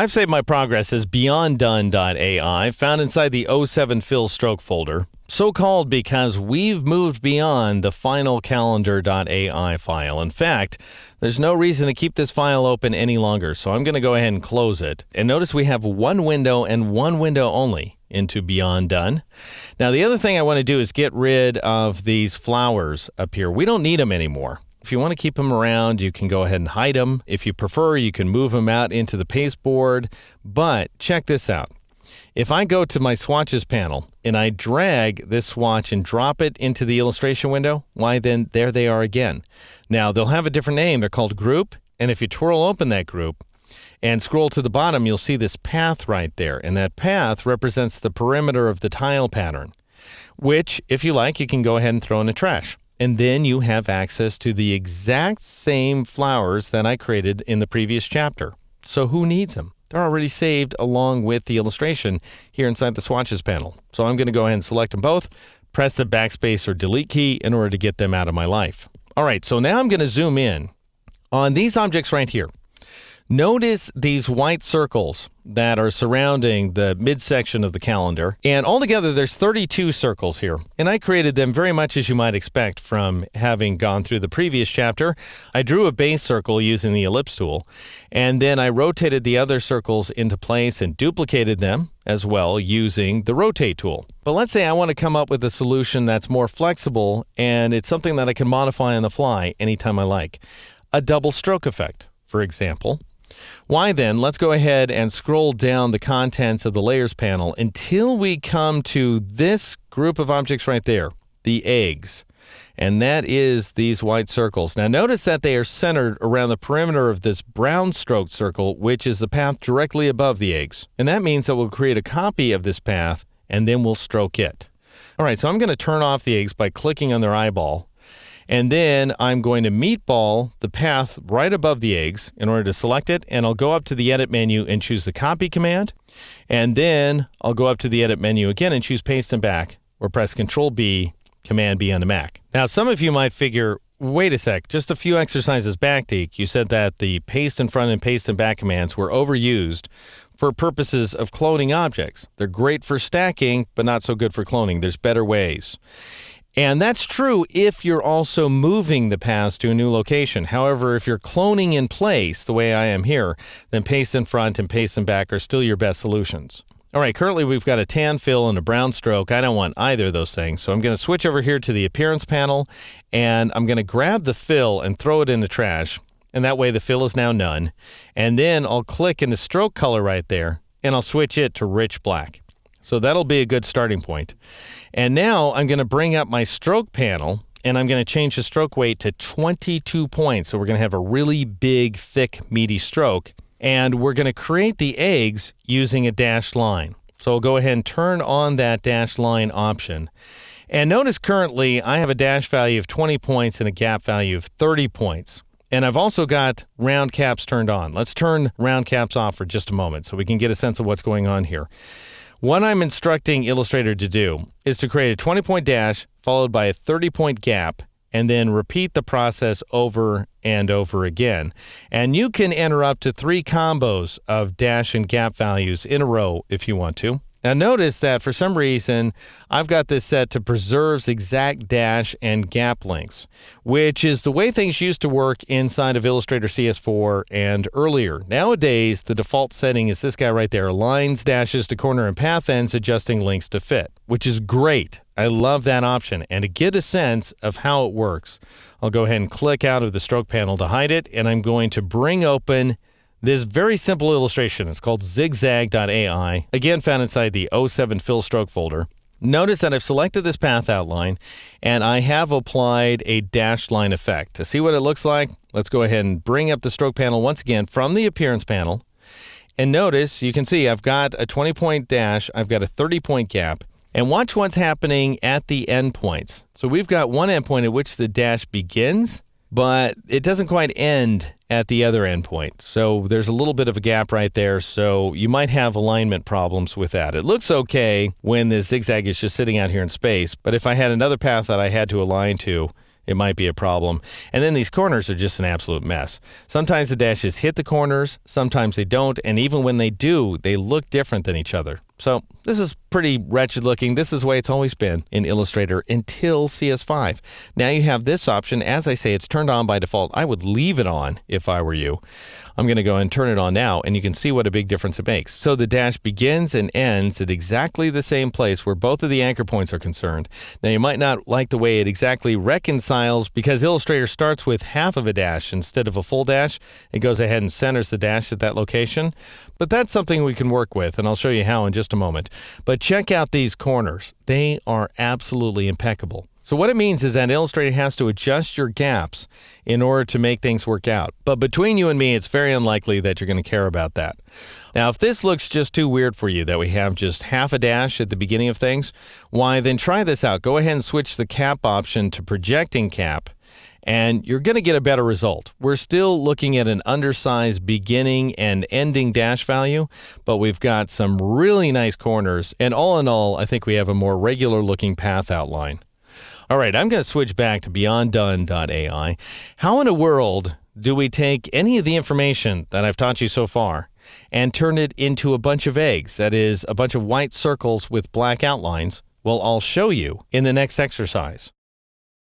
I've saved my progress as BeyondDone.ai, found inside the 07 Fill Stroke folder. So called because we've moved beyond the final calendar.ai file. In fact, there's no reason to keep this file open any longer, so I'm going to go ahead and close it. And notice we have one window and one window only into Beyond Done. Now, the other thing I want to do is get rid of these flowers up here. We don't need them anymore. If you want to keep them around, you can go ahead and hide them. If you prefer, you can move them out into the pasteboard. But check this out. If I go to my swatches panel and I drag this swatch and drop it into the illustration window, why then there they are again. Now they'll have a different name. They're called group. And if you twirl open that group and scroll to the bottom, you'll see this path right there. And that path represents the perimeter of the tile pattern, which if you like, you can go ahead and throw in the trash. And then you have access to the exact same flowers that I created in the previous chapter. So who needs them? They're already saved along with the illustration here inside the swatches panel. So I'm going to go ahead and select them both, press the backspace or delete key in order to get them out of my life. All right, so now I'm going to zoom in on these objects right here. Notice these white circles that are surrounding the midsection of the calendar. And altogether, there's 32 circles here. And I created them very much as you might expect from having gone through the previous chapter. I drew a base circle using the ellipse tool. And then I rotated the other circles into place and duplicated them as well using the rotate tool. But let's say I want to come up with a solution that's more flexible and it's something that I can modify on the fly anytime I like. A double stroke effect, for example. Why then, let's go ahead and scroll down the contents of the layers panel until we come to this group of objects right there, the eggs. And that is these white circles. Now notice that they are centered around the perimeter of this brown stroked circle, which is the path directly above the eggs. And that means that we'll create a copy of this path and then we'll stroke it. All right, so I'm going to turn off the eggs by clicking on their eyeball. And then I'm going to meatball the path right above the eggs in order to select it. And I'll go up to the edit menu and choose the copy command. And then I'll go up to the edit menu again and choose paste and back, or press Control B, Command B on the Mac. Now, some of you might figure, wait a sec, just a few exercises back, Deke, you said that the paste in front and paste and back commands were overused for purposes of cloning objects. They're great for stacking, but not so good for cloning. There's better ways. And that's true if you're also moving the paths to a new location. However, if you're cloning in place, the way I am here, then paste in front and paste in back are still your best solutions. All right, currently we've got a tan fill and a brown stroke. I don't want either of those things. So I'm going to switch over here to the appearance panel, and I'm going to grab the fill and throw it in the trash. And that way the fill is now none. And then I'll click in the stroke color right there, and I'll switch it to rich black. So that'll be a good starting point. And now I'm going to bring up my stroke panel, and I'm going to change the stroke weight to 22 points. So we're going to have a really big, thick, meaty stroke. And we're going to create the eggs using a dashed line. So I'll go ahead and turn on that dashed line option. And notice currently I have a dash value of 20 points and a gap value of 30 points. And I've also got round caps turned on. Let's turn round caps off for just a moment so we can get a sense of what's going on here. What I'm instructing Illustrator to do is to create a 20-point dash followed by a 30-point gap and then repeat the process over and over again. And you can enter up to 3 combos of dash and gap values in a row if you want to. Now notice that for some reason, I've got this set to preserves exact dash and gap lengths, which is the way things used to work inside of Illustrator CS4 and earlier. Nowadays, the default setting is this guy right there, lines, dashes to corner and path ends, adjusting links to fit, which is great. I love that option. And to get a sense of how it works, I'll go ahead and click out of the stroke panel to hide it, and I'm going to bring open this very simple illustration. It's called zigzag.ai, again found inside the 07 Fill Stroke folder. Notice that I've selected this path outline, and I have applied a dashed line effect. To see what it looks like, let's go ahead and bring up the stroke panel once again from the appearance panel. And notice, you can see I've got a 20-point dash, I've got a 30-point gap, and watch what's happening at the endpoints. So we've got one endpoint at which the dash begins, but it doesn't quite end at the other endpoint. So there's a little bit of a gap right there, so you might have alignment problems with that. It looks okay when the zigzag is just sitting out here in space, but if I had another path that I had to align to, it might be a problem. And then these corners are just an absolute mess. Sometimes the dashes hit the corners, sometimes they don't, and even when they do, they look different than each other. So this is pretty wretched looking. This is the way it's always been in Illustrator until CS5. Now you have this option. As I say, it's turned on by default. I would leave it on if I were you. I'm going to go and turn it on now, and you can see what a big difference it makes. So the dash begins and ends at exactly the same place where both of the anchor points are concerned. Now you might not like the way it exactly reconciles because Illustrator starts with half of a dash instead of a full dash. It goes ahead and centers the dash at that location. But that's something we can work with, and I'll show you how in just a moment. But check out these corners. They are absolutely impeccable. So what it means is that Illustrator has to adjust your gaps in order to make things work out. But between you and me, it's very unlikely that you're going to care about that. Now, if this looks just too weird for you, that we have just half a dash at the beginning of things, why, then try this out. Go ahead and switch the cap option to projecting cap, and you're going to get a better result. We're still looking at an undersized beginning and ending dash value, but we've got some really nice corners, and all in all, I think we have a more regular looking path outline. All right, I'm going to switch back to BeyondDone.ai. How in the world do we take any of the information that I've taught you so far and turn it into a bunch of eggs, that is, a bunch of white circles with black outlines? Well, I'll show you in the next exercise.